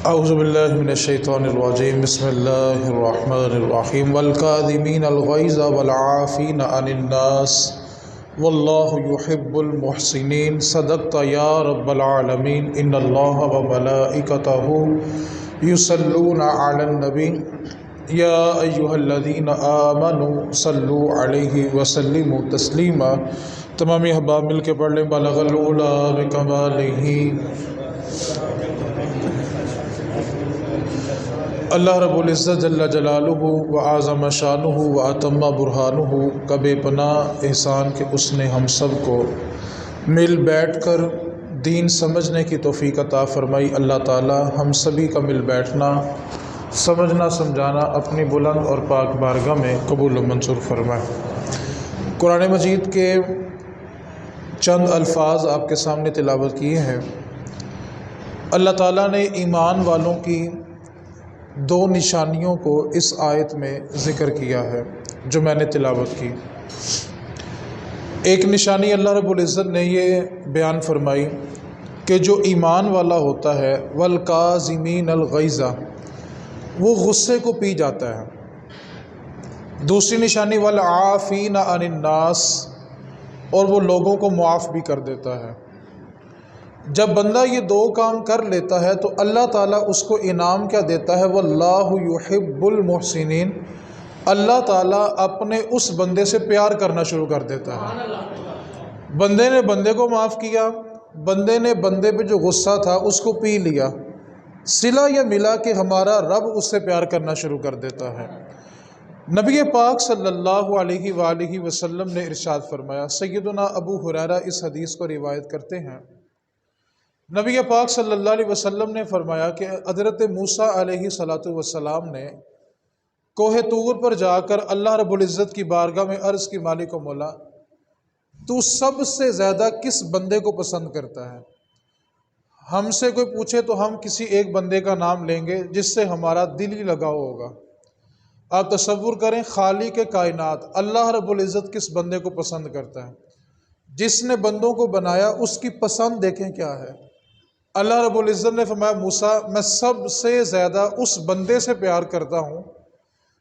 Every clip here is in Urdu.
اعوذ باللہ من الشیطان الرجیم بسم اللہ الرحمن الرحیم والکاظمین الغیظ والعافین عن الناس واللہ یحب المحسنین صدقت یا رب العالمین ان اللہ وملائکتہ یصلون علی النبی یا ایہا الذین آمنوا صلوا علیہ وسلموا تسلیما۔ تمامی احباب مل کے پڑھ لیں بلغ العلا بکمالہ۔ اللہ رب العزت جل جلالہ و اعظم شانہ و اتم برہانہ کا بے پناہ احسان کہ اس نے ہم سب کو مل بیٹھ کر دین سمجھنے کی توفیق عطا فرمائی۔ اللہ تعالی ہم سبھی کا مل بیٹھنا، سمجھنا، سمجھانا اپنی بلند اور پاک بارگاہ میں قبول و منظور فرمائے۔ قرآن مجید کے چند الفاظ آپ کے سامنے تلاوت کیے ہیں۔ اللہ تعالیٰ نے ایمان والوں کی دو نشانیوں کو اس آیت میں ذکر کیا ہے جو میں نے تلاوت کی۔ ایک نشانی اللہ رب العزت نے یہ بیان فرمائی کہ جو ایمان والا ہوتا ہے والکاظمین الغیظ، وہ غصے کو پی جاتا ہے۔ دوسری نشانی والعافین عن الناس، اور وہ لوگوں کو معاف بھی کر دیتا ہے۔ جب بندہ یہ دو کام کر لیتا ہے تو اللہ تعالیٰ اس کو انعام کیا دیتا ہے؟ واللہ یحب المحسنین، اللہ تعالیٰ اپنے اس بندے سے پیار کرنا شروع کر دیتا ہے۔ بندے نے بندے کو معاف کیا، بندے نے بندے پہ جو غصہ تھا اس کو پی لیا، صلہ یہ ملا کہ ہمارا رب اس سے پیار کرنا شروع کر دیتا ہے۔ نبی پاک صلی اللہ علیہ وآلہ وسلم نے ارشاد فرمایا، سیدنا ابو ہریرہ اس حدیث کو روایت کرتے ہیں، نبی پاک صلی اللہ علیہ وسلم نے فرمایا کہ حضرت موسیٰ علیہ السلام نے کوہ طور پر جا کر اللہ رب العزت کی بارگاہ میں عرض کی، مالک و مولا، تو سب سے زیادہ کس بندے کو پسند کرتا ہے؟ ہم سے کوئی پوچھے تو ہم کسی ایک بندے کا نام لیں گے جس سے ہمارا دل ہی لگاؤ ہوگا۔ آپ تصور کریں، خالق کائنات اللہ رب العزت کس بندے کو پسند کرتا ہے؟ جس نے بندوں کو بنایا اس کی پسند دیکھیں کیا ہے۔ اللہ رب العزت نے فرمایا، موسیٰ میں سب سے زیادہ اس بندے سے پیار کرتا ہوں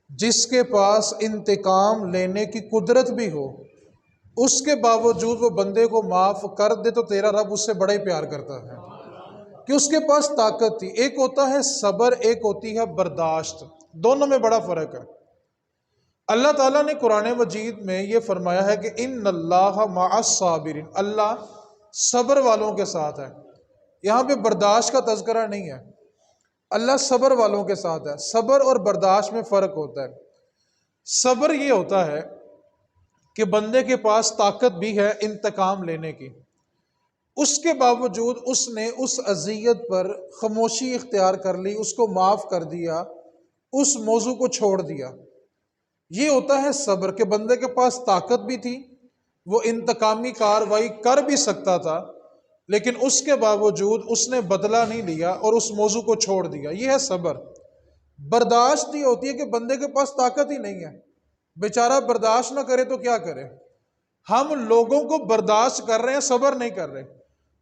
جس کے پاس انتقام لینے کی قدرت بھی ہو، اس کے باوجود وہ بندے کو معاف کر دے تو تیرا رب اس سے بڑا ہی پیار کرتا ہے، کہ اس کے پاس طاقت تھی۔ ایک ہوتا ہے صبر، ایک ہوتی ہے برداشت، دونوں میں بڑا فرق ہے۔ اللہ تعالیٰ نے قرآن مجید میں یہ فرمایا ہے کہ ان اللہ مع الصابرین، اللہ صبر والوں کے ساتھ ہے۔ یہاں پہ برداشت کا تذکرہ نہیں ہے، اللہ صبر والوں کے ساتھ ہے۔ صبر اور برداشت میں فرق ہوتا ہے۔ صبر یہ ہوتا ہے کہ بندے کے پاس طاقت بھی ہے انتقام لینے کی، اس کے باوجود اس نے اس اذیت پر خاموشی اختیار کر لی، اس کو معاف کر دیا، اس موضوع کو چھوڑ دیا۔ یہ ہوتا ہے صبر، کہ بندے کے پاس طاقت بھی تھی، وہ انتقامی کاروائی کر بھی سکتا تھا، لیکن اس کے باوجود اس نے بدلہ نہیں لیا اور اس موضوع کو چھوڑ دیا۔ یہ ہے صبر۔ برداشت یہ ہوتی ہے کہ بندے کے پاس طاقت ہی نہیں ہے، بیچارہ برداشت نہ کرے تو کیا کرے۔ ہم لوگوں کو برداشت کر رہے ہیں، صبر نہیں کر رہے،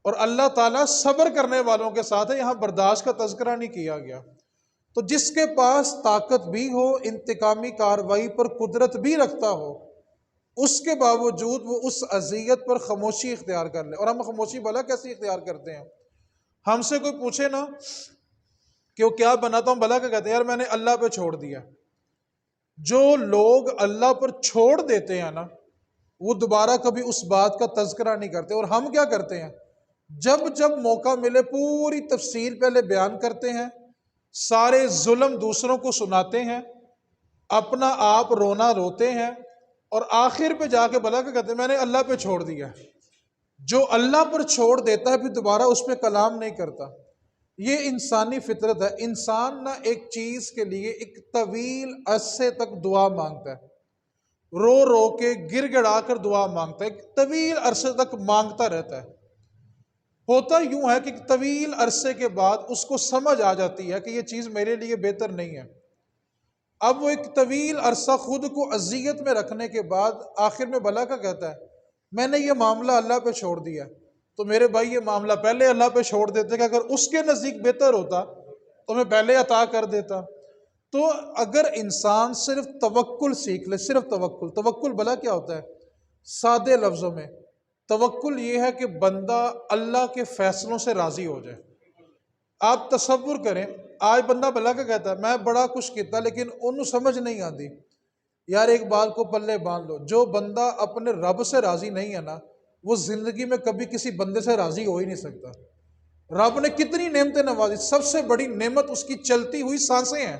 اور اللہ تعالیٰ صبر کرنے والوں کے ساتھ ہے۔ یہاں برداشت کا تذکرہ نہیں کیا گیا۔ تو جس کے پاس طاقت بھی ہو، انتقامی کاروائی پر قدرت بھی رکھتا ہو، اس کے باوجود وہ اس اذیت پر خاموشی اختیار کر لے۔ اور ہم خاموشی بھلا کیسے اختیار کرتے ہیں؟ ہم سے کوئی پوچھے نا کہ وہ کیا بناتا ہوں، بھلا کیا کہتے ہیں؟ یار میں نے اللہ پہ چھوڑ دیا۔ جو لوگ اللہ پر چھوڑ دیتے ہیں نا، وہ دوبارہ کبھی اس بات کا تذکرہ نہیں کرتے۔ اور ہم کیا کرتے ہیں؟ جب جب موقع ملے پوری تفصیل پہلے بیان کرتے ہیں، سارے ظلم دوسروں کو سناتے ہیں، اپنا آپ رونا روتے ہیں، اور آخر پہ جا کے بھلا کیا کہتے ہیں؟ میں نے اللہ پہ چھوڑ دیا۔ جو اللہ پر چھوڑ دیتا ہے پھر دوبارہ اس پہ کلام نہیں کرتا۔ یہ انسانی فطرت ہے۔ انسان نہ ایک چیز کے لیے ایک طویل عرصے تک دعا مانگتا ہے، رو رو کے گر گڑا کر دعا مانگتا ہے، ایک طویل عرصے تک مانگتا رہتا ہے۔ ہوتا یوں ہے کہ ایک طویل عرصے کے بعد اس کو سمجھ آ جاتی ہے کہ یہ چیز میرے لیے بہتر نہیں ہے۔ اب وہ ایک طویل عرصہ خود کو اذیت میں رکھنے کے بعد آخر میں بھلا کا کہتا ہے، میں نے یہ معاملہ اللہ پہ چھوڑ دیا۔ تو میرے بھائی یہ معاملہ پہلے اللہ پہ چھوڑ دیتے کہ اگر اس کے نزدیک بہتر ہوتا تو میں پہلے عطا کر دیتا۔ تو اگر انسان صرف توکل سیکھ لے، صرف توکل بھلا کیا ہوتا ہے؟ سادے لفظوں میں توکل یہ ہے کہ بندہ اللہ کے فیصلوں سے راضی ہو جائے۔ آپ تصور کریں، آج بندہ بھلا کا کہتا ہے میں بڑا کچھ کیتا لیکن انہوں سمجھ نہیں آتی، یار ایک بات کو پلے باندھ لو، جو بندہ اپنے رب سے راضی نہیں ہے نا، وہ زندگی میں کبھی کسی بندے سے راضی ہو ہی نہیں سکتا۔ رب نے کتنی نعمتیں نوازی، سب سے بڑی نعمت اس کی چلتی ہوئی سانسیں ہیں،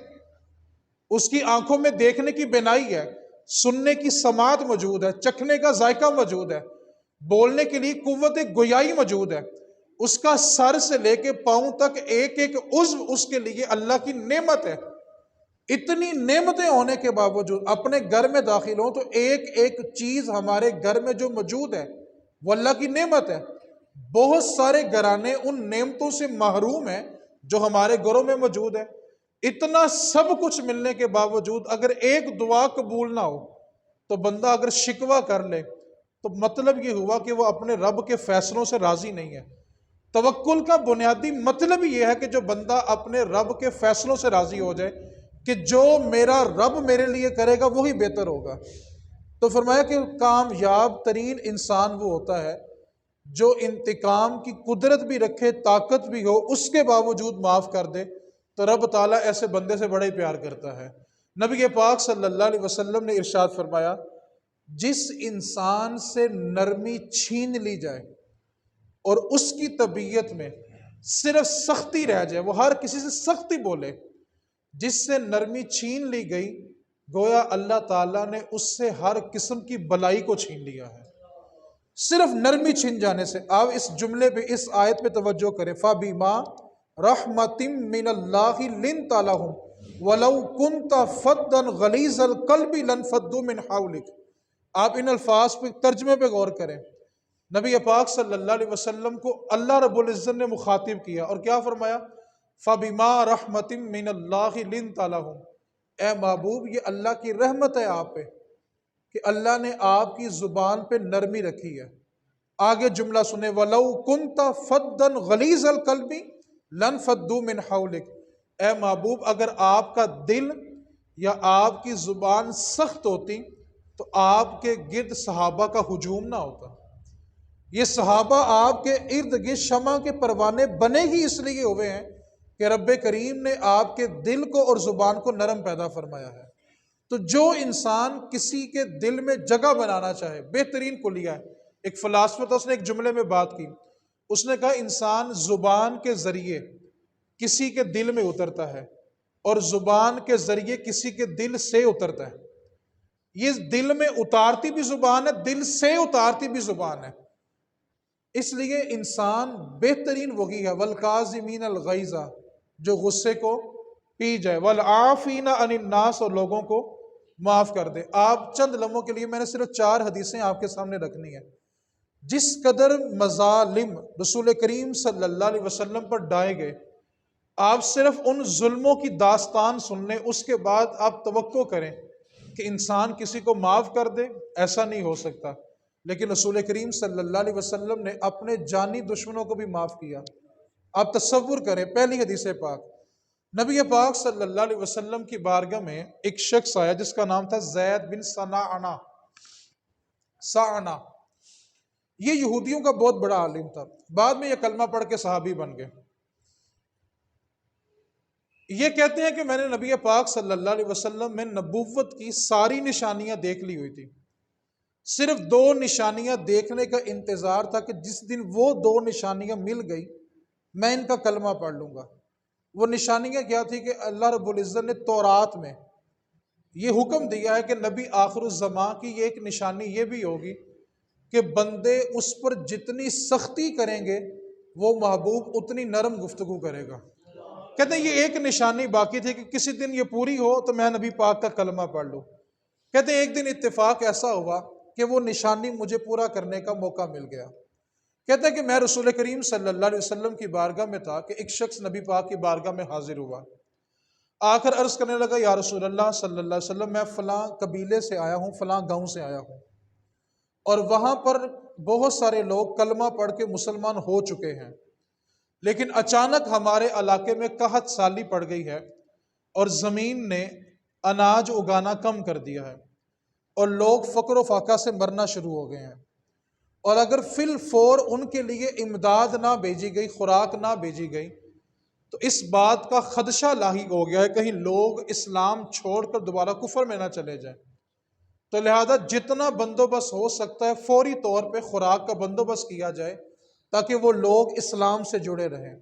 اس کی آنکھوں میں دیکھنے کی بینائی ہے، سننے کی سماعت موجود ہے، چکھنے کا ذائقہ موجود ہے، بولنے کے لیے قوت گویائی موجود ہے۔ اس کا سر سے لے کے پاؤں تک ایک ایک عضو اس کے لیے اللہ کی نعمت ہے۔ اتنی نعمتیں ہونے کے باوجود اپنے گھر میں داخل ہوں تو ایک ایک چیز ہمارے گھر میں جو موجود ہے وہ اللہ کی نعمت ہے۔ بہت سارے گھرانے ان نعمتوں سے محروم ہیں جو ہمارے گھروں میں موجود ہے۔ اتنا سب کچھ ملنے کے باوجود اگر ایک دعا قبول نہ ہو تو بندہ اگر شکوہ کر لے تو مطلب یہ ہوا کہ وہ اپنے رب کے فیصلوں سے راضی نہیں ہے۔ توکل کا بنیادی مطلب یہ ہے کہ جو بندہ اپنے رب کے فیصلوں سے راضی ہو جائے کہ جو میرا رب میرے لیے کرے گا وہی بہتر ہوگا۔ تو فرمایا کہ کامیاب ترین انسان وہ ہوتا ہے جو انتقام کی قدرت بھی رکھے، طاقت بھی ہو، اس کے باوجود معاف کر دے، تو رب تعالیٰ ایسے بندے سے بڑا ہی پیار کرتا ہے۔ نبی پاک صلی اللہ علیہ وسلم نے ارشاد فرمایا، جس انسان سے نرمی چھین لی جائے اور اس کی طبیعت میں صرف سختی رہ جائے، وہ ہر کسی سے سختی بولے، جس سے نرمی چھین لی گئی گویا اللہ تعالیٰ نے اس سے ہر قسم کی بلائی کو چھین لیا ہے۔ صرف نرمی چھن جانے سے۔ آپ اس جملے پہ، اس آیت پہ توجہ کریں، فَبِمَا رَحْمَةٍ مِّنَ اللَّهِ لِنْتَ لَهُمْ وَلَوْ كُنْتَ فَضًّا غَلِيظَ الْقَلْبِ لَانفَضُّوا مِنْ حَوْلِكَ۔ آپ ان الفاظ پہ، ترجمے پہ غور کریں۔ نبی پاک صلی اللہ علیہ وسلم کو اللہ رب العزت نے مخاطب کیا اور کیا فرمایا؟ فَبِمَا رَحْمَةٍ مِّنَ اللَّهِ لِنْتَ لَهُمْ، اے محبوب یہ اللہ کی رحمت ہے آپ پہ کہ اللہ نے آپ کی زبان پہ نرمی رکھی ہے۔ آگے جملہ سنیں، وَلَوْ كُنْتَ فَضًّا غَلِيظَ الْقَلْبِ لَانفَضُّوا مِنْ حَوْلِكَ، اے محبوب اگر آپ کا دل یا آپ کی زبان سخت ہوتی تو آپ کے گرد صحابہ کا ہجوم نہ ہوتا۔ یہ صحابہ آپ کے ارد گرد شمع کے پروانے بنے ہی اس لیے ہوئے ہیں کہ رب کریم نے آپ کے دل کو اور زبان کو نرم پیدا فرمایا ہے۔ تو جو انسان کسی کے دل میں جگہ بنانا چاہے، بہترین کلیہ ہے۔ ایک فلاسفہ تھا، اس نے ایک جملے میں بات کی، اس نے کہا انسان زبان کے ذریعے کسی کے دل میں اترتا ہے اور زبان کے ذریعے کسی کے دل سے اترتا ہے۔ یہ دل میں اتارتی بھی زبان ہے، دل سے اتارتی بھی زبان ہے۔ اس لیے انسان بہترین وہی ہے، والکاظمین الغیظ، جو غصے کو پی جائے، والعافین عن الناس، اور لوگوں کو معاف کر دے۔ آپ چند لمحوں کے لیے میں نے صرف 4 حدیثیں آپ کے سامنے رکھنی ہے۔ جس قدر مظالم رسول کریم صلی اللہ علیہ وسلم پر ڈھائے گئے، آپ صرف ان ظلموں کی داستان سن لیں، اس کے بعد آپ توقع کریں کہ انسان کسی کو معاف کر دے، ایسا نہیں ہو سکتا۔ لیکن رسول کریم صلی اللہ علیہ وسلم نے اپنے جانی دشمنوں کو بھی معاف کیا۔ آپ تصور کریں، پہلی حدیث پاک، نبی پاک صلی اللہ علیہ وسلم کی بارگاہ میں ایک شخص آیا جس کا نام تھا زید بن سعنہ۔ یہ یہودیوں کا بہت بڑا عالم تھا، بعد میں یہ کلمہ پڑھ کے صحابی بن گئے۔ یہ کہتے ہیں کہ میں نے نبی پاک صلی اللہ علیہ وسلم میں نبوت کی ساری نشانیاں دیکھ لی ہوئی تھی، صرف 2 نشانیاں دیکھنے کا انتظار تھا کہ جس دن وہ 2 نشانیاں مل گئی میں ان کا کلمہ پڑھ لوں گا۔ وہ نشانیاں کیا تھی کہ اللہ رب العزت نے تورات میں یہ حکم دیا ہے کہ نبی آخر الزماں کی یہ ایک نشانی یہ بھی ہوگی کہ بندے اس پر جتنی سختی کریں گے وہ محبوب اتنی نرم گفتگو کرے گا۔ کہتے ہیں یہ ایک نشانی باقی تھی کہ کسی دن یہ پوری ہو تو میں نبی پاک کا کلمہ پڑھ لوں۔ کہتے ہیں ایک دن اتفاق ایسا ہوا کہ وہ نشانی مجھے پورا کرنے کا موقع مل گیا۔ کہتے ہیں کہ میں رسول کریم صلی اللہ علیہ وسلم کی بارگاہ میں تھا کہ ایک شخص نبی پاک کی بارگاہ میں حاضر ہوا، آ کر عرض کرنے لگا، یا رسول اللہ صلی اللہ علیہ وسلم، میں فلاں قبیلے سے آیا ہوں، فلاں گاؤں سے آیا ہوں، اور وہاں پر بہت سارے لوگ کلمہ پڑھ کے مسلمان ہو چکے ہیں، لیکن اچانک ہمارے علاقے میں قحط سالی پڑ گئی ہے اور زمین نے اناج اگانا کم کر دیا ہے اور لوگ فقر و فاقہ سے مرنا شروع ہو گئے ہیں، اور اگر فی الفور ان کے لیے امداد نہ بھیجی گئی، خوراک نہ بھیجی گئی، تو اس بات کا خدشہ لاحق ہو گیا ہے کہیں لوگ اسلام چھوڑ کر دوبارہ کفر میں نہ چلے جائیں۔ تو لہذا جتنا بندوبست ہو سکتا ہے فوری طور پہ خوراک کا بندوبست کیا جائے تاکہ وہ لوگ اسلام سے جڑے رہیں۔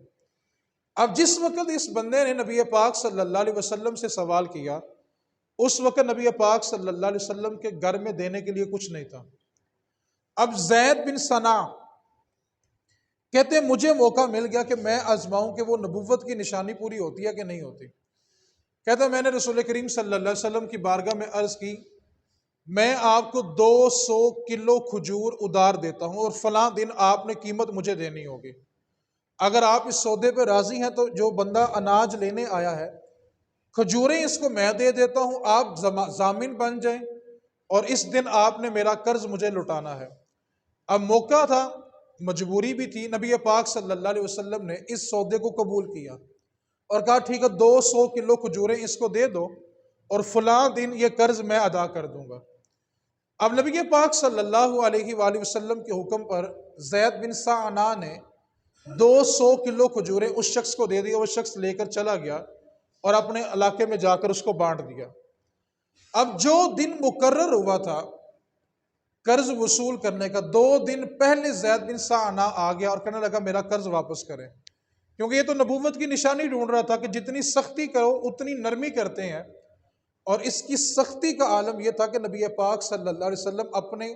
اب جس وقت اس بندے نے نبی پاک صلی اللہ علیہ وسلم سے سوال کیا، اس وقت نبی پاک صلی اللہ علیہ وسلم کے گھر میں دینے کے لیے کچھ نہیں تھا۔ اب زید بن ثنا کہتے ہیں مجھے موقع مل گیا کہ میں آزماؤں کہ وہ نبوت کی نشانی پوری ہوتی ہے کہ نہیں ہوتی۔ کہتا ہے میں نے رسول کریم صلی اللہ علیہ وسلم کی بارگاہ میں عرض کی، میں آپ کو 200 کلو کھجور ادار دیتا ہوں اور فلاں دن آپ نے قیمت مجھے دینی ہوگی۔ اگر آپ اس سودے پہ راضی ہیں تو جو بندہ اناج لینے آیا ہے، کھجوریں اس کو میں دے دیتا ہوں، آپ ضامن بن جائیں، اور اس دن آپ نے میرا قرض مجھے لٹانا ہے۔ اب موقع تھا، مجبوری بھی تھی، نبی پاک صلی اللہ علیہ وسلم نے اس سودے کو قبول کیا اور کہا ٹھیک ہے 200 کلو کھجوریں اس کو دے دو اور فلاں دن یہ قرض میں ادا کر دوں گا۔ اب نبی پاک صلی اللہ علیہ وآلہ وسلم کے حکم پر زید بن ثنا نے 200 کلو کھجوریں اس شخص کو دے دی، وہ شخص لے کر چلا گیا اور اپنے علاقے میں جا کر اس کو بانٹ دیا۔ اب جو دن مقرر ہوا تھا قرض وصول کرنے کا، 2 دن پہلے زید بن ثنا آ گیا اور کہنے لگا میرا قرض واپس کریں، کیونکہ یہ تو نبوت کی نشانی ڈھونڈ رہا تھا کہ جتنی سختی کرو اتنی نرمی کرتے ہیں، اور اس کی سختی کا عالم یہ تھا کہ نبی پاک صلی اللہ علیہ وسلم اپنے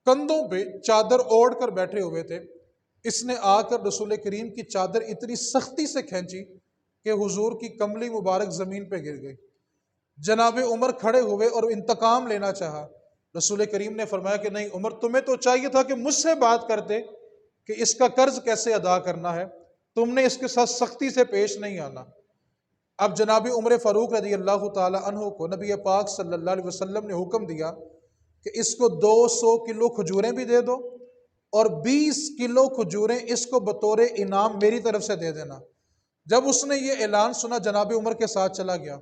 کندھوں پہ چادر اوڑھ کر بیٹھے ہوئے تھے، اس نے آ کر رسول کریم کی چادر اتنی سختی سے کھینچی کہ حضور کی کملی مبارک زمین پہ گر گئی۔ جناب عمر کھڑے ہوئے اور انتقام لینا چاہا، رسول کریم نے فرمایا کہ نہیں عمر، تمہیں تو چاہیے تھا کہ مجھ سے بات کرتے کہ اس کا قرض کیسے ادا کرنا ہے، تم نے اس کے ساتھ سختی سے پیش نہیں آنا۔ اب جناب عمر فاروق رضی اللہ تعالی عنہ کو نبی پاک صلی اللہ علیہ وسلم نے حکم دیا کہ اس کو 200 کلو کھجوریں بھی دے دو اور 20 کلو کھجوریں اس کو بطور انعام میری طرف سے دے دینا۔ جب اس نے یہ اعلان سنا جناب عمر کے ساتھ چلا گیا،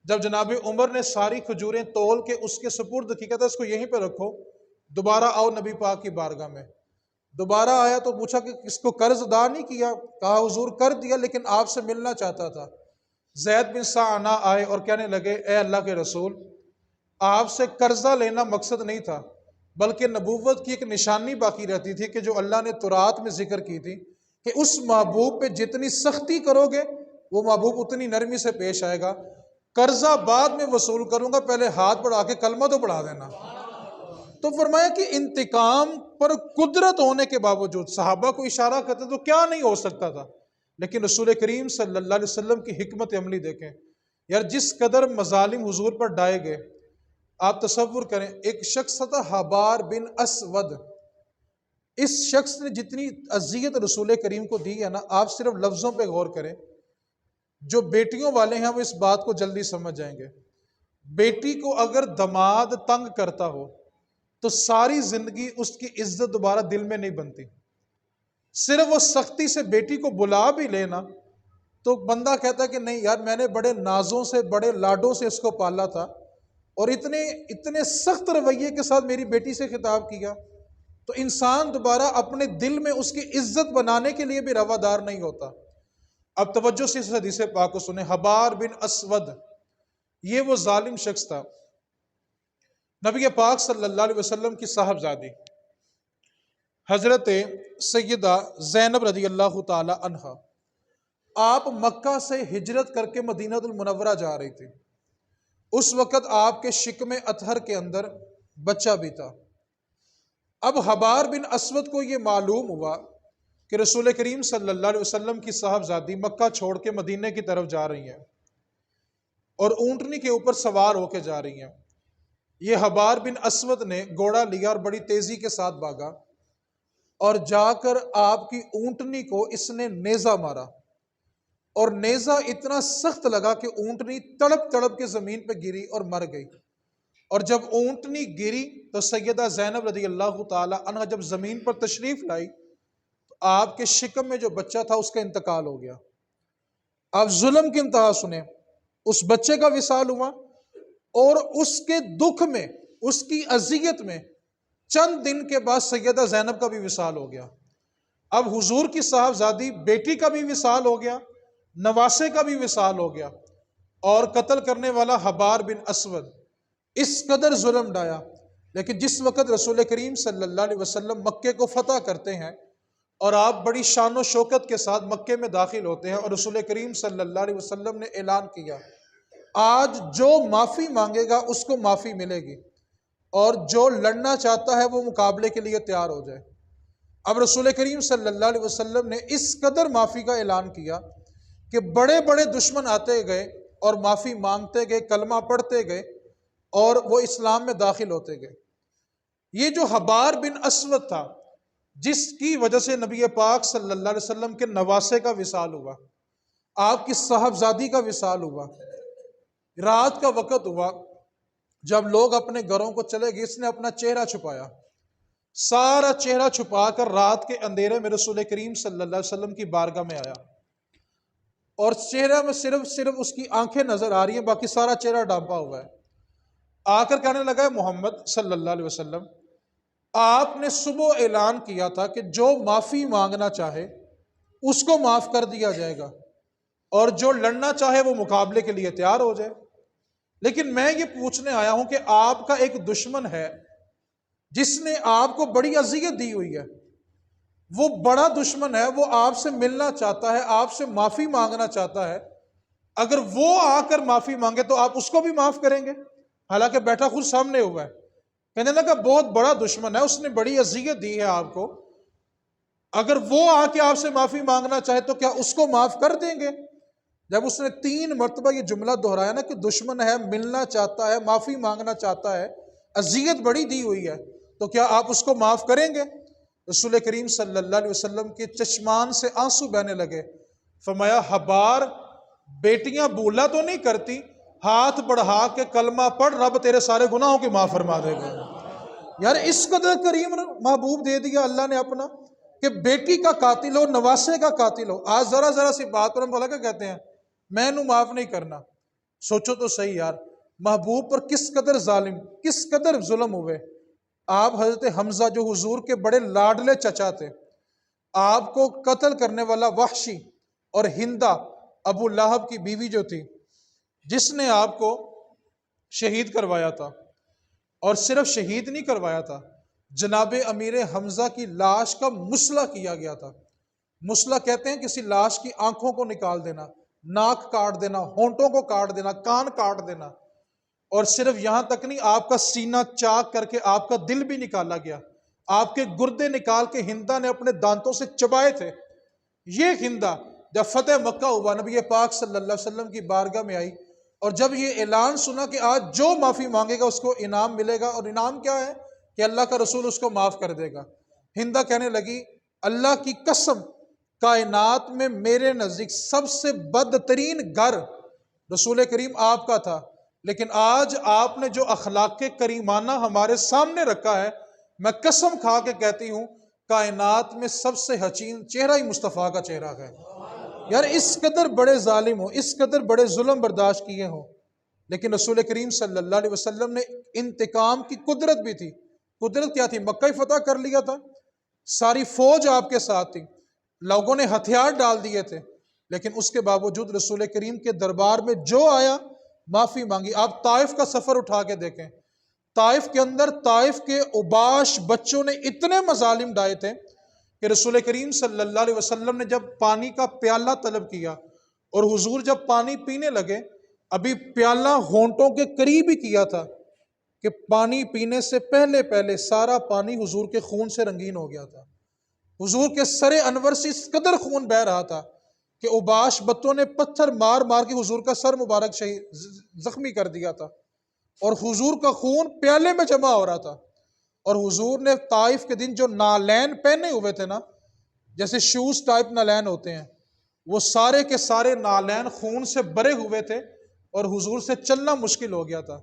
جب جناب عمر نے ساری کھجوریں تول کے اس کے سپرد کی، کہتا اس کو یہیں پہ رکھو، دوبارہ آؤ نبی پاک کی بارگاہ میں۔ دوبارہ آیا تو پوچھا کہ اس کو قرض ادا نہیں کیا؟ کہا حضور کر دیا لیکن آپ سے ملنا چاہتا تھا۔ زید بن ثنا آئے اور کہنے لگے اے اللہ کے رسول، آپ سے قرضہ لینا مقصد نہیں تھا، بلکہ نبوت کی ایک نشانی باقی رہتی تھی کہ جو اللہ نے تورات میں ذکر کی تھی کہ اس محبوب پہ جتنی سختی کرو گے وہ محبوب اتنی نرمی سے پیش آئے گا۔ قرضہ بعد میں وصول کروں گا، پہلے ہاتھ بڑھا کے کلمہ تو پڑھا دینا۔ تو فرمایا کہ انتقام پر قدرت ہونے کے باوجود صحابہ کو اشارہ کرتے تو کیا نہیں ہو سکتا تھا، لیکن رسول کریم صلی اللہ علیہ وسلم کی حکمت عملی دیکھیں یار، جس قدر مظالم حضور پر ڈائے گئے، آپ تصور کریں ایک شخص تھا حبار بن اسود، اس شخص نے جتنی اذیت رسول کریم کو دی ہے نا، آپ صرف لفظوں پہ غور کریں، جو بیٹیوں والے ہیں وہ اس بات کو جلدی سمجھ جائیں گے۔ بیٹی کو اگر دماد تنگ کرتا ہو تو ساری زندگی اس کی عزت دوبارہ دل میں نہیں بنتی، صرف وہ سختی سے بیٹی کو بلا بھی لینا تو بندہ کہتا ہے کہ نہیں یار میں نے بڑے نازوں سے بڑے لاڈوں سے اس کو پالا تھا اور اتنے سخت رویے کے ساتھ میری بیٹی سے خطاب کیا، تو انسان دوبارہ اپنے دل میں اس کی عزت بنانے کے لیے بھی روادار نہیں ہوتا۔ اب توجہ سے اس حدیث پاک کو سنیں، حبار بن اسود یہ وہ ظالم شخص تھا، نبی پاک صلی اللہ علیہ وسلم کی صاحبزادی حضرت سیدہ زینب رضی اللہ تعالی عنہا، آپ مکہ سے ہجرت کر کے مدینہ المنورہ جا رہی تھی، اس وقت آپ کے شکم اطہر کے اندر بچہ بھی تھا۔ اب حبار بن اسود کو یہ معلوم ہوا کہ رسول کریم صلی اللہ علیہ وسلم کی صاحبزادی مکہ چھوڑ کے مدینے کی طرف جا رہی ہیں اور اونٹنی کے اوپر سوار ہو کے جا رہی ہیں۔ یہ حبار بن اسود نے گھوڑا لیا اور بڑی تیزی کے ساتھ بھاگا اور جا کر آپ کی اونٹنی کو اس نے نیزہ مارا، اور نیزہ اتنا سخت لگا کہ اونٹنی تڑپ تڑپ کے زمین پہ گری اور مر گئی۔ اور جب اونٹنی گری تو سیدہ زینب رضی اللہ تعالی عنہ جب زمین پر تشریف لائی تو آپ کے شکم میں جو بچہ تھا اس کا انتقال ہو گیا۔ آپ ظلم کی انتہا سنیں، اس بچے کا وصال ہوا اور اس کے دکھ میں، اس کی اذیت میں چند دن کے بعد سیدہ زینب کا بھی وصال ہو گیا۔ اب حضور کی صاحبزادی بیٹی کا بھی وصال ہو گیا، نواسے کا بھی وصال ہو گیا، اور قتل کرنے والا حبار بن اسود اس قدر ظلم ڈایا۔ لیکن جس وقت رسول کریم صلی اللہ علیہ وسلم مکے کو فتح کرتے ہیں اور آپ بڑی شان و شوکت کے ساتھ مکے میں داخل ہوتے ہیں، اور رسول کریم صلی اللہ علیہ وسلم نے اعلان کیا آج جو معافی مانگے گا اس کو معافی ملے گی، اور جو لڑنا چاہتا ہے وہ مقابلے کے لیے تیار ہو جائے۔ اب رسول کریم صلی اللہ علیہ وسلم نے اس قدر معافی کا اعلان کیا کہ بڑے بڑے دشمن آتے گئے اور معافی مانگتے گئے، کلمہ پڑھتے گئے، اور وہ اسلام میں داخل ہوتے گئے۔ یہ جو حبار بن اسود تھا، جس کی وجہ سے نبی پاک صلی اللہ علیہ وسلم کے نواسے کا وصال ہوا، آپ کی صاحبزادی کا وصال ہوا، رات کا وقت ہوا، جب لوگ اپنے گھروں کو چلے گئے، اس نے اپنا چہرہ چھپایا، سارا چہرہ چھپا کر رات کے اندھیرے میں رسول کریم صلی اللہ علیہ وسلم کی بارگاہ میں آیا، اور چہرہ میں صرف اس کی آنکھیں نظر آ رہی ہیں، باقی سارا چہرہ ڈھانپا ہوا ہے۔ آ کر کہنے لگا، محمد صلی اللہ علیہ وسلم، آپ نے صبح اعلان کیا تھا کہ جو معافی مانگنا چاہے اس کو معاف کر دیا جائے گا، اور جو لڑنا چاہے وہ مقابلے کے لیے تیار ہو جائے۔ لیکن میں یہ پوچھنے آیا ہوں کہ آپ کا ایک دشمن ہے جس نے آپ کو بڑی اذیت دی ہوئی ہے، وہ بڑا دشمن ہے، وہ آپ سے ملنا چاہتا ہے، آپ سے معافی مانگنا چاہتا ہے، اگر وہ آ کر معافی مانگے تو آپ اس کو بھی معاف کریں گے؟ حالانکہ بیٹھا خود سامنے ہوا ہے۔ کہنے لگا بہت بڑا دشمن ہے، اس نے بڑی اذیت دی ہے آپ کو، اگر وہ آ کے آپ سے معافی مانگنا چاہے تو کیا اس کو معاف کر دیں گے؟ جب اس نے 3 مرتبہ یہ جملہ دہرایا نا کہ دشمن ہے، ملنا چاہتا ہے، معافی مانگنا چاہتا ہے، اذیت بڑی دی ہوئی ہے، تو کیا آپ اس کو معاف کریں گے؟ رسول کریم صلی اللہ علیہ وسلم کے چشمان سے آنسو بہنے لگے۔ فرمایا، حبار، بیٹیاں بولا تو نہیں کرتی، ہاتھ بڑھا کے کلمہ پڑھ، رب تیرے سارے گناہوں کی معاف فرما دے گا۔ یار اس قدر کریم محبوب دے دیا اللہ نے اپنا کہ بیٹی کا قاتل ہو، نواسے کا قاتل ہو۔ آج ذرا سی بات پر ہم بولا کیا کہتے ہیں، میں نو معاف نہیں کرنا۔ سوچو تو صحیح یار، محبوب پر کس قدر ظالم، کس قدر ظلم ہوئے۔ آپ حضرت حمزہ جو حضور کے بڑے لاڈلے چچا تھے، آپ کو قتل کرنے والا وحشی، اور ہندہ ابو لہب کی بیوی جو تھی، جس نے آپ کو شہید کروایا تھا، اور صرف شہید نہیں کروایا تھا، جناب امیر حمزہ کی لاش کا مسلح کیا گیا تھا۔ مسلح کہتے ہیں کسی لاش کی آنکھوں کو نکال دینا، ناک کاٹ دینا، ہونٹوں کو کاٹ دینا، کان کاٹ دینا، اور صرف یہاں تک نہیں، آپ کا سینہ چاک کر کے آپ کا دل بھی نکالا گیا، آپ کے گردے نکال کے ہندہ نے اپنے دانتوں سے چبائے تھے۔ یہ ہندہ جب فتح مکہ ہوا، نبی پاک صلی اللہ علیہ وسلم کی بارگاہ میں آئی، اور جب یہ اعلان سنا کہ آج جو معافی مانگے گا اس کو انعام ملے گا، اور انعام کیا ہے کہ اللہ کا رسول اس کو معاف کر دے گا، ہندہ کہنے لگی، اللہ کی قسم، کائنات میں میرے نزدیک سب سے بدترین گھر رسول کریم آپ کا تھا، لیکن آج آپ نے جو اخلاق کریمانہ ہمارے سامنے رکھا ہے، میں قسم کھا کے کہتی ہوں کائنات میں سب سے حسین چہرہ ہی مصطفیٰ کا چہرہ ہے۔ یار اس قدر بڑے ظالم ہوں، اس قدر بڑے ظلم برداشت کیے ہوں، لیکن رسول کریم صلی اللہ علیہ وسلم نے انتقام کی قدرت بھی تھی۔ قدرت کیا تھی؟ مکہ فتح کر لیا تھا، ساری فوج آپ کے ساتھ تھی، لوگوں نے ہتھیار ڈال دیے تھے، لیکن اس کے باوجود رسول کریم کے دربار میں جو آیا معافی مانگی۔ آپ طائف کا سفر اٹھا کے دیکھیں، طائف کے اندر طائف کے اوباش بچوں نے اتنے مظالم ڈائے تھے کہ رسول کریم صلی اللہ علیہ وسلم نے جب پانی کا پیالہ طلب کیا، اور حضور جب پانی پینے لگے، ابھی پیالہ ہونٹوں کے قریب ہی کیا تھا کہ پانی پینے سے پہلے سارا پانی حضور کے خون سے رنگین ہو گیا تھا۔ حضور کے سر انور سے اس قدر خون بہہ رہا تھا کہ اوباش بتوں نے پتھر مار مار کے حضور کا سر مبارک زخمی کر دیا تھا، اور حضور کا خون پیالے میں جمع ہو رہا تھا۔ اور حضور نے طائف کے دن جو نالین پہنے ہوئے تھے نا، جیسے شوز ٹائپ نالین ہوتے ہیں، وہ سارے کے سارے نالین خون سے بھرے ہوئے تھے، اور حضور سے چلنا مشکل ہو گیا تھا۔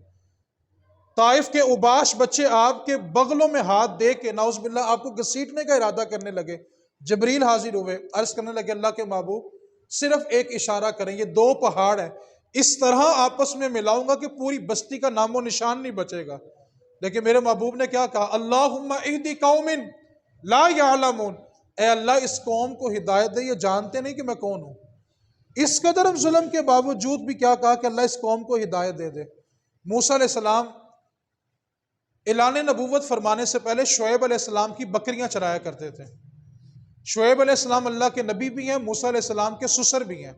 طائف کے اوباش بچے آپ کے بغلوں میں ہاتھ دے کے نعوذ باللہ آپ کو گھسیٹنے کا ارادہ کرنے لگے، جبریل حاضر ہوئے، عرض کرنے لگے اللہ کے محبوب صرف ایک اشارہ کریں، یہ دو پہاڑ ہیں، اس طرح آپس میں ملاؤں گا کہ پوری بستی کا نام و نشان نہیں بچے گا۔ لیکن میرے محبوب نے کیا کہا؟ اللہم اہدی قوم لا یعلمون، اے اللہ اس قوم کو ہدایت دے، یہ جانتے نہیں کہ میں کون ہوں۔ اس قدر ہم ظلم کے باوجود بھی کیا کہا کہ اللہ اس قوم کو ہدایت دے دے۔ موسیٰ علیہ السلام اعلان نبوت فرمانے سے پہلے شعیب علیہ السلام کی بکریاں چرایا کرتے تھے۔ شعیب علیہ السلام اللہ کے نبی بھی ہیں، موسیٰ علیہ السلام کے سسر بھی ہیں۔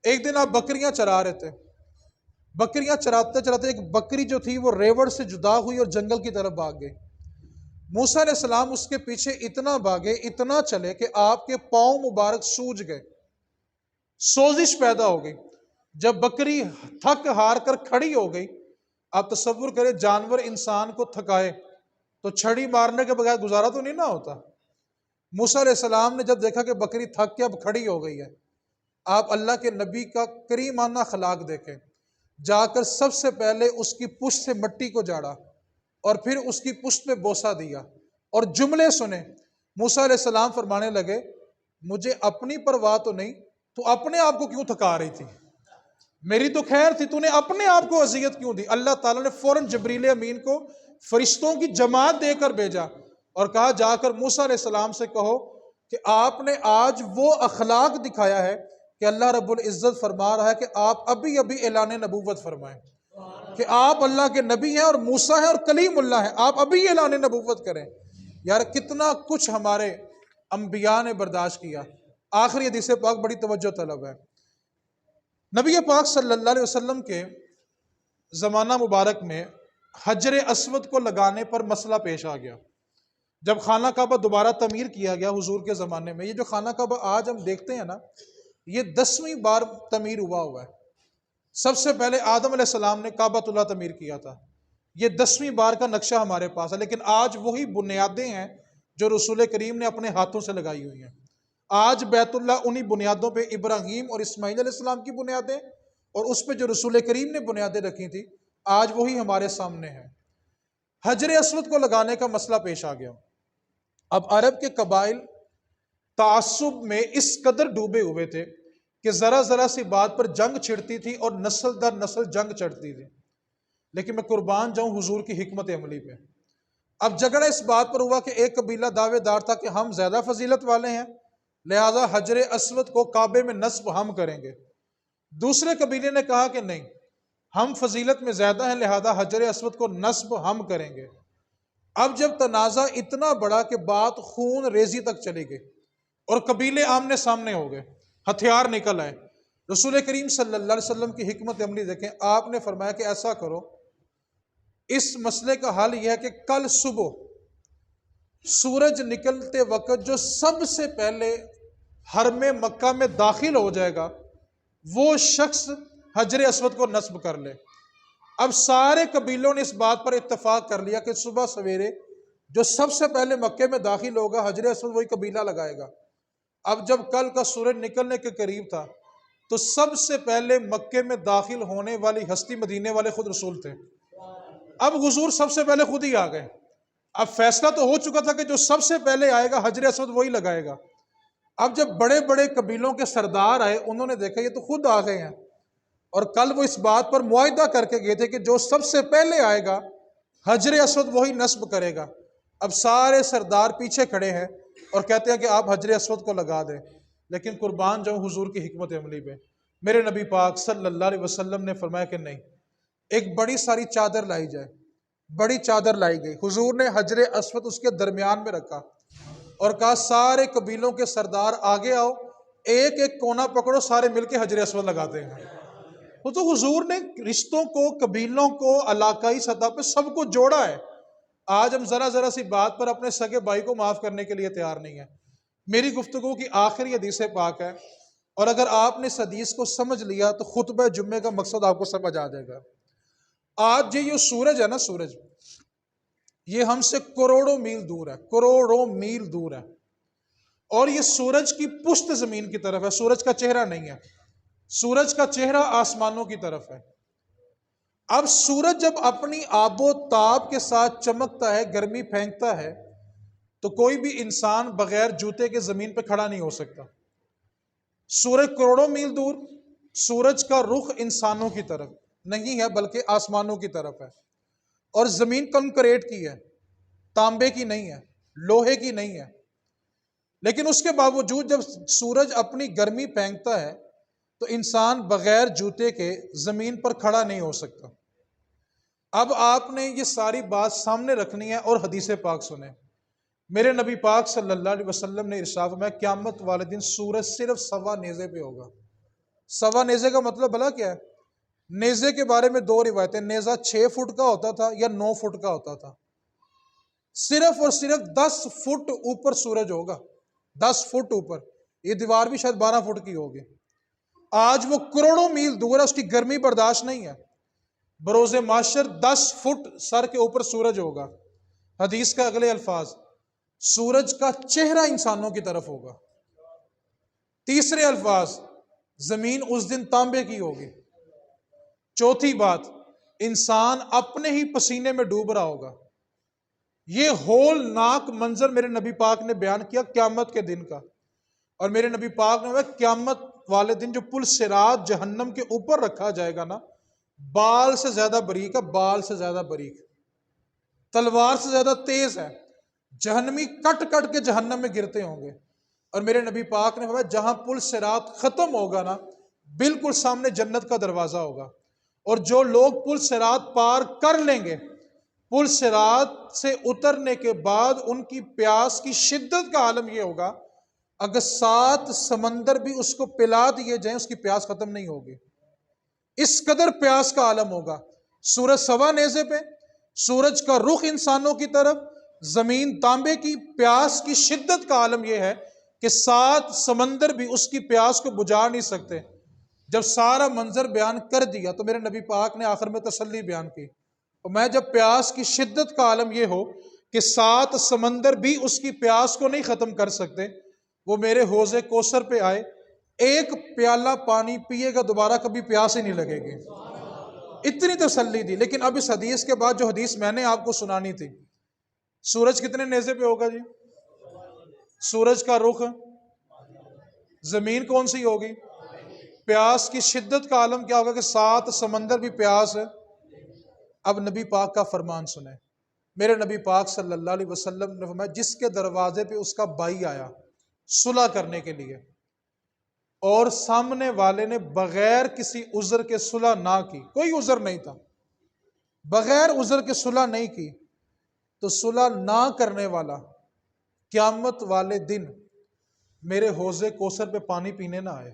ایک دن آپ بکریاں چرا رہے تھے، بکریاں چراتے چراتے ایک بکری جو تھی وہ ریوڑ سے جدا ہوئی اور جنگل کی طرف بھاگ گئی۔ موسیٰ علیہ السلام اس کے پیچھے اتنا بھاگے، اتنا چلے کہ آپ کے پاؤں مبارک سوج گئے، سوزش پیدا ہو گئی۔ جب بکری تھک ہار کر کھڑی ہو گئی، آپ تصور کریں جانور انسان کو تھکائے تو چھڑی مارنے کے بغیر گزارا تو نہیں نہ ہوتا۔ موسیٰ علیہ السلام نے جب دیکھا کہ بکری تھک کے اب کھڑی ہو گئی ہے، آپ اللہ کے نبی کا کریمانہ اخلاق دیکھیں، جا کر سب سے پہلے اس کی پشت سے مٹی کو جاڑا اور پھر اس کی پشت پہ بوسہ دیا اور جملے سنے۔ موسیٰ علیہ السلام فرمانے لگے مجھے اپنی پرواہ تو نہیں، تو اپنے آپ کو کیوں تھکا رہی تھی؟ میری تو خیر تھی، تو نے اپنے آپ کو اذیت کیوں دی؟ اللہ تعالیٰ نے فوراً جبریل امین کو فرشتوں کی جماعت دے کر بھیجا اور کہا جا کر موسیٰ علیہ السلام سے کہو کہ آپ نے آج وہ اخلاق دکھایا ہے کہ اللہ رب العزت فرما رہا ہے کہ آپ ابھی ابھی اعلان نبوت فرمائیں، کہ آپ اللہ کے نبی ہیں اور موسیٰ ہیں اور کلیم اللہ ہیں، آپ ابھی اعلان نبوت کریں۔ یار کتنا کچھ ہمارے انبیاء نے برداشت کیا۔ آخری حدیث پاک بڑی توجہ طلب ہے۔ نبی پاک صلی اللہ علیہ وسلم کے زمانہ مبارک میں حجر اسود کو لگانے پر مسئلہ پیش آ گیا۔ جب خانہ کعبہ دوبارہ تعمیر کیا گیا حضور کے زمانے میں، یہ جو خانہ کعبہ آج ہم دیکھتے ہیں نا، یہ 10ویں بار تعمیر ہوا ہے۔ سب سے پہلے آدم علیہ السلام نے کعبۃ اللہ تعمیر کیا تھا، یہ 10ویں بار کا نقشہ ہمارے پاس ہے، لیکن آج وہی بنیادیں ہیں جو رسول کریم نے اپنے ہاتھوں سے لگائی ہوئی ہیں۔ آج بیت اللہ انہی بنیادوں پہ ابراہیم اور اسماعیل علیہ السلام کی بنیادیں اور اس پہ جو رسول کریم نے بنیادیں رکھی تھی، آج وہی ہمارے سامنے ہے۔ حجر اسود کو لگانے کا مسئلہ پیش آ گیا۔ اب عرب کے قبائل تعصب میں اس قدر ڈوبے ہوئے تھے کہ ذرا ذرا سی بات پر جنگ چھڑتی تھی اور نسل در نسل جنگ چڑھتی تھی۔ لیکن میں قربان جاؤں حضور کی حکمت عملی پہ۔ اب جھگڑا اس بات پر ہوا کہ ایک قبیلہ دعوے دار تھا کہ ہم زیادہ فضیلت والے ہیں، لہٰذا حجر اسود کو کعبے میں نصب ہم کریں گے۔ دوسرے قبیلے نے کہا کہ نہیں، ہم فضیلت میں زیادہ ہیں، لہذا حجر اسود کو نصب ہم کریں گے۔ اب جب تنازع اتنا بڑا کہ بات خون ریزی تک چلی گئی اور قبیلے آمنے سامنے ہو گئے، ہتھیار نکل آئے، رسول کریم صلی اللہ علیہ وسلم کی حکمت عملی دیکھیں۔ آپ نے فرمایا کہ ایسا کرو، اس مسئلے کا حل یہ ہے کہ کل صبح سورج نکلتے وقت جو سب سے پہلے حرم مکہ میں داخل ہو جائے گا وہ شخص حجر اسود کو نصب کر لے۔ اب سارے قبیلوں نے اس بات پر اتفاق کر لیا کہ صبح سویرے جو سب سے پہلے مکے میں داخل ہوگا حجر اسود وہی قبیلہ لگائے گا۔ اب جب کل کا سورج نکلنے کے قریب تھا تو سب سے پہلے مکے میں داخل ہونے والی ہستی مدینے والے خود رسول تھے۔ اب حضور سب سے پہلے خود ہی آ گئے۔ اب فیصلہ تو ہو چکا تھا کہ جو سب سے پہلے آئے گا حجر اسود وہی لگائے گا۔ اب جب بڑے بڑے قبیلوں کے سردار آئے، انہوں نے دیکھا یہ تو خود آ گئے ہیں، اور کل وہ اس بات پر معاہدہ کر کے گئے تھے کہ جو سب سے پہلے آئے گا حجر اسود وہی نصب کرے گا۔ اب سارے سردار پیچھے کھڑے ہیں اور کہتے ہیں کہ آپ حجر اسود کو لگا دیں، لیکن قربان جاؤں حضور کی حکمت عملی پہ۔ میرے نبی پاک صلی اللہ علیہ وسلم نے فرمایا کہ نہیں، ایک بڑی ساری چادر لائی جائے۔ بڑی چادر لائی گئی، حضور نے حجر اسود اس کے درمیان میں رکھا اور کہا سارے قبیلوں کے سردار آگے آؤ، ایک ایک کونا پکڑو، سارے مل کے حجر اسود لگاتے ہیں۔ تو حضور نے رشتوں کو، قبیلوں کو، علاقائی سطح پہ سب کو جوڑا ہے۔ آج ہم ذرا ذرا سی بات پر اپنے سگے بھائی کو معاف کرنے کے لیے تیار نہیں ہے۔ میری گفتگو کی آخری حدیث پاک ہے، اور اگر آپ نے اس حدیث کو سمجھ لیا تو خطبہ جمعے کا مقصد آپ کو سمجھ آ جائے گا۔ آج یہ سورج ہے نا، سورج یہ ہم سے کروڑوں میل دور ہے، کروڑوں میل دور ہے، اور یہ سورج کی پشت زمین کی طرف ہے، سورج کا چہرہ نہیں ہے، سورج کا چہرہ آسمانوں کی طرف ہے۔ اب سورج جب اپنی آب و تاب کے ساتھ چمکتا ہے، گرمی پھینکتا ہے، تو کوئی بھی انسان بغیر جوتے کے زمین پہ کھڑا نہیں ہو سکتا۔ سورج کروڑوں میل دور، سورج کا رخ انسانوں کی طرف نہیں ہے بلکہ آسمانوں کی طرف ہے، اور زمین کنکریٹ کی ہے، تانبے کی نہیں ہے، لوہے کی نہیں ہے۔ لیکن اس کے باوجود جب سورج اپنی گرمی پھینکتا ہے تو انسان بغیر جوتے کے زمین پر کھڑا نہیں ہو سکتا۔ اب آپ نے یہ ساری بات سامنے رکھنی ہے اور حدیث پاک سنیں۔ میرے نبی پاک صلی اللہ علیہ وسلم نے ارشاد فرمایا قیامت والے دن سورج صرف سوا نیزے پہ ہوگا۔ سوا نیزے کا مطلب بھلا کیا ہے؟ نیزے کے بارے میں دو روایتیں، نیزہ 6 فٹ کا ہوتا تھا یا 9 فٹ کا ہوتا تھا۔ صرف اور صرف 10 فٹ اوپر سورج ہوگا، 10 فٹ اوپر، یہ دیوار بھی شاید 12 فٹ کی ہوگی۔ آج وہ کروڑوں میل دور ہے، اس کی گرمی برداشت نہیں ہے۔ بروز محشر 10 فٹ سر کے اوپر سورج ہوگا۔ حدیث کا اگلے الفاظ، سورج کا چہرہ انسانوں کی طرف ہوگا۔ تیسرے الفاظ، زمین اس دن تانبے کی ہوگی۔ چوتھی بات، انسان اپنے ہی پسینے میں ڈوب رہا ہوگا۔ یہ ہولناک منظر میرے نبی پاک نے بیان کیا قیامت کے دن کا، اور میرے نبی پاک نے قیامت والے دن جو پل صراط جہنم کے اوپر رکھا جائے گا نا، بال سے زیادہ باریک ہے، بال سے زیادہ باریک، تلوار سے زیادہ تیز ہے۔ جہنمی کٹ کٹ کے جہنم میں گرتے ہوں گے، اور میرے نبی پاک نے فرمایا جہاں پل صراط ختم ہوگا نا، بالکل سامنے جنت کا دروازہ ہوگا، اور جو لوگ پل صراط پار کر لیں گے، پل صراط سے اترنے کے بعد ان کی پیاس کی شدت کا عالم یہ ہوگا، اگر 7 سمندر بھی اس کو پلا دیے جائیں اس کی پیاس ختم نہیں ہوگی۔ اس قدر پیاس کا عالم ہوگا۔ سورج سوا نیزے پہ، سورج کا رخ انسانوں کی طرف، زمین تانبے کی، پیاس کی شدت کا عالم یہ ہے کہ 7 سمندر بھی اس کی پیاس کو بجھا نہیں سکتے۔ جب سارا منظر بیان کر دیا تو میرے نبی پاک نے آخر میں تسلی بیان کی، اور میں جب پیاس کی شدت کا عالم یہ ہو کہ 7 سمندر بھی اس کی پیاس کو نہیں ختم کر سکتے، وہ میرے حوض کوثر پہ آئے، ایک پیالہ پانی پیے گا دوبارہ کبھی پیاس ہی نہیں لگے گی۔ اتنی تسلی دی۔ لیکن اب اس حدیث کے بعد جو حدیث میں نے آپ کو سنانی تھی، سورج کتنے نیزے پہ ہوگا جی؟ سورج کا رخ، زمین کون سی ہوگی؟ پیاس کی شدت کا عالم کیا ہوگا کہ 7 سمندر بھی پیاس ہے۔ اب نبی پاک کا فرمان سنیں۔ میرے نبی پاک صلی اللہ علیہ وسلم نے فرمایا جس کے دروازے پہ اس کا بھائی آیا صلح کرنے کے لیے، اور سامنے والے نے بغیر کسی عذر کے صلح نہ کی، کوئی عذر نہیں تھا، بغیر عذر کے صلح نہیں کی، تو صلح نہ کرنے والا قیامت والے دن میرے حوض کوثر پہ پانی پینے نہ آئے۔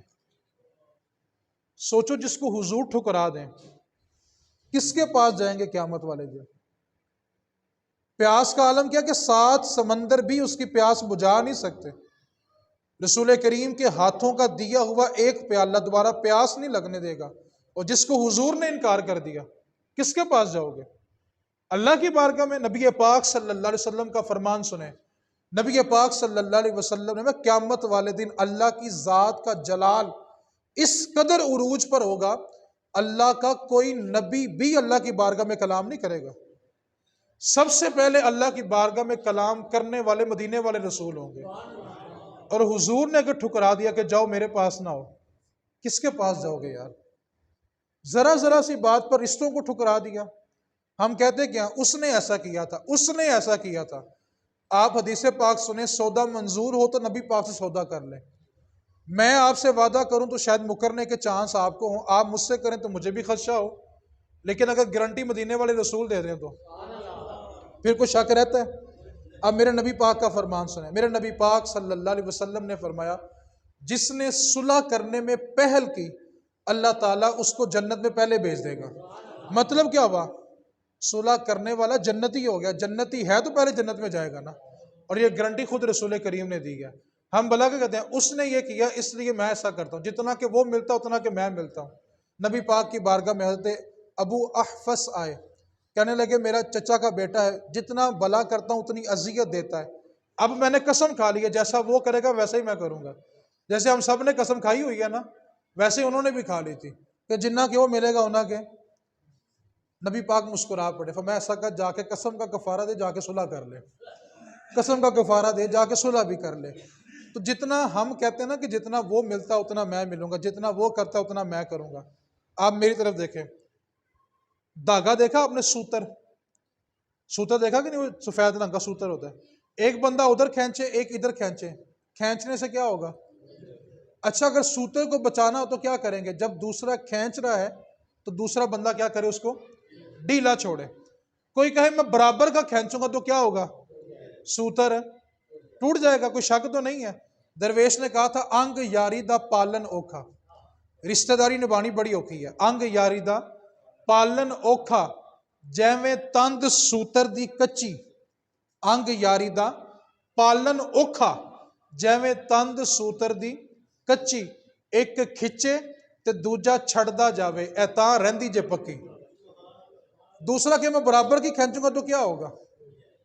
سوچو جس کو حضور ٹھکرا دیں، کس کے پاس جائیں گے قیامت والے دن؟ پیاس کا عالم کیا کہ 7 سمندر بھی اس کی پیاس بجھا نہیں سکتے۔ رسول کریم کے ہاتھوں کا دیا ہوا ایک پیالہ دوبارہ پیاس نہیں لگنے دے گا، اور جس کو حضور نے انکار کر دیا، کس کے پاس جاؤ گے؟ اللہ کی بارگاہ میں۔ نبی پاک صلی اللہ علیہ وسلم کا فرمان سنیں۔ نبی پاک صلی اللہ علیہ وسلم نے قیامت والے دن اللہ کی ذات کا جلال اس قدر عروج پر ہوگا، اللہ کا کوئی نبی بھی اللہ کی بارگاہ میں کلام نہیں کرے گا۔ سب سے پہلے اللہ کی بارگاہ میں کلام کرنے والے مدینے والے رسول ہوں گے، اور حضور نے اگر ٹھکرا دیا کہ جاؤ میرے پاس نہ ہو، کس کے پاس جاؤ گے یار؟ ذرا سی بات پر رشتوں کو ٹھکرا دیا۔ ہم کہتے کیا اس نے ایسا کیا تھا، اس نے ایسا کیا تھا۔ آپ حدیث پاک سنیں، سودا منظور ہو تو نبی پاک سے سودا کر لیں۔ میں آپ سے وعدہ کروں تو شاید مکرنے کے چانس آپ کو ہوں، آپ مجھ سے کریں تو مجھے بھی خدشہ ہو، لیکن اگر گارنٹی مدینے والے رسول دے دیں تو پھر کوئی شک رہتا ہے؟ اب میرے نبی پاک کا فرمان سنیں۔ میرے نبی پاک صلی اللہ علیہ وسلم نے فرمایا جس نے صلح کرنے میں پہل کی، اللہ تعالیٰ اس کو جنت میں پہلے بھیج دے گا۔ مطلب کیا ہوا؟ صلح کرنے والا جنتی ہو گیا، جنتی ہے تو پہلے جنت میں جائے گا نا، اور یہ گارنٹی خود رسول کریم نے دی ہے۔ ہم بلا کے کہتے ہیں اس نے یہ کیا اس لیے میں ایسا کرتا ہوں، جتنا کہ وہ ملتا اتنا کہ میں ملتا ہوں۔ نبی پاک کی بارگاہ میں حضرت ابو احفص آئے، کہنے لگے میرا چچا کا بیٹا ہے، جتنا بلا کرتا ہوں اتنی اذیت دیتا ہے، اب میں نے قسم کھا لی ہے جیسا وہ کرے گا ویسے ہی میں کروں گا۔ جیسے ہم سب نے قسم کھائی ہوئی ہے نا، ویسے ہی انہوں نے بھی کھا لی تھی کہ جنہ کہ وہ ملے گا انہاں کے۔ نبی پاک مسکرا پڑے، فرمایا ایسا کر جا کے قسم کا کفارہ دے، جا کے صلح کر لے۔ قسم کا کفارہ دے، جا کے صلح بھی کر لے۔ تو جتنا ہم کہتے ہیں نا کہ جتنا وہ ملتا اتنا میں ملوں گا، جتنا وہ کرتا اتنا میں کروں گا۔ آپ میری طرف دیکھیں، دھاگا دیکھا آپ نے؟ سوتر دیکھا کہ نہیں؟ وہ سفید رنگ کا سوتر ہوتا ہے، ایک بندہ ادھر کھینچے ایک ادھر کھینچے، کھینچنے سے کیا ہوگا؟ اچھا اگر سوتر کو بچانا ہو تو کیا کریں گے؟ جب دوسرا کھینچ رہا ہے تو دوسرا بندہ کیا کرے؟ اس کو ڈھیلا چھوڑے۔ کوئی کہے میں برابر کا کھینچوں گا تو کیا ہوگا؟ سوتر ہے ٹوٹ جائے گا، کوئی شک تو نہیں ہے۔ درویش نے کہا تھا انگ یاری دا پالن اوکھا، رشتہ داری نبھانی بڑی اوکھی ہے۔ انگ یاری دا پالن اوکھا جیویں تند سوتر دی کچی، انگ یاری دا پالن اوکھا جیویں تند سوتر دی کچی، ایک کھچے تے دوجا چھڑدا جاوے اے تاں رہندی جے پکی۔ دوسرا کہ میں برابر کی کھینچوں گا تو کیا ہوگا؟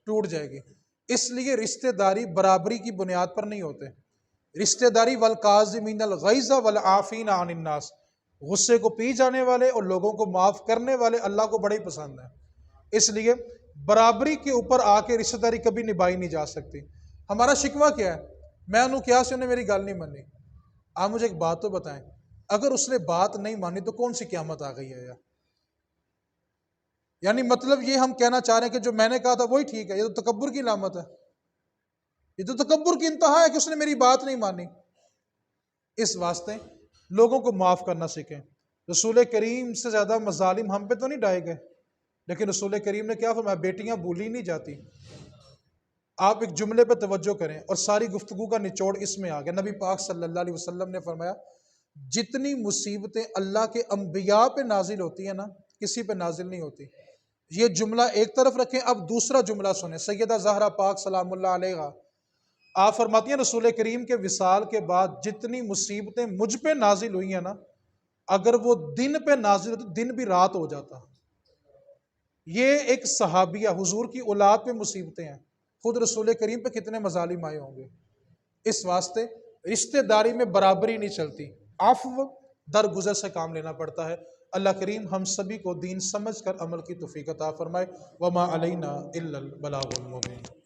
ٹوٹ جائے گی۔ اس لیے رشتہ داری برابری کی بنیاد پر نہیں ہوتے۔ رشتہ داری والکاظمین الغیظ والعافین عن الناس، غصے کو پی جانے والے اور لوگوں کو معاف کرنے والے اللہ کو بڑے پسند ہیں۔ اس لیے برابری کے اوپر آ کے رشتہ داری کبھی نبھائی نہیں جا سکتی۔ ہمارا شکوہ کیا ہے؟ میں انہوں کیا سے انہیں میری گل نہیں مانی۔ آپ مجھے ایک بات تو بتائیں، اگر اس نے بات نہیں مانی تو کون سی قیامت آ گئی ہے یار؟ یعنی مطلب یہ ہم کہنا چاہ رہے ہیں کہ جو میں نے کہا تھا وہی ٹھیک ہے؟ یہ تو تکبر کی علامت ہے، یہ تو تکبر کی انتہا ہے کہ اس نے میری بات نہیں مانی۔ اس واسطے لوگوں کو معاف کرنا سیکھیں۔ رسول کریم سے زیادہ مظالم ہم پہ تو نہیں ڈھائے گئے، لیکن رسول کریم نے کیا فرمایا؟ بیٹیاں بھولی نہیں جاتی۔ آپ ایک جملے پہ توجہ کریں اور ساری گفتگو کا نچوڑ اس میں آ گیا۔ نبی پاک صلی اللہ علیہ وسلم نے فرمایا جتنی مصیبتیں اللہ کے انبیاء پہ نازل ہوتی ہیں نا، کسی پہ نازل نہیں ہوتی۔ یہ جملہ ایک طرف رکھیں، اب دوسرا جملہ سنیں۔ سیدہ زہرا پاک سلام اللہ علیہا آپ فرماتی ہیں رسول کریم کے وصال کے بعد جتنی مصیبتیں مجھ پہ نازل ہوئی ہیں نا، اگر وہ دن پہ نازل ہوتی دن بھی رات ہو جاتا۔ یہ ایک صحابیہ حضور کی اولاد پہ مصیبتیں ہیں، خود رسول کریم پہ کتنے مظالم آئے ہوں گے۔ اس واسطے رشتہ داری میں برابری نہیں چلتی، عفو درگزر سے کام لینا پڑتا ہے۔ اللہ کریم ہم سبھی کو دین سمجھ کر عمل کی توفیق عطا فرمائے۔ وما علینا الا البلاغ المبین۔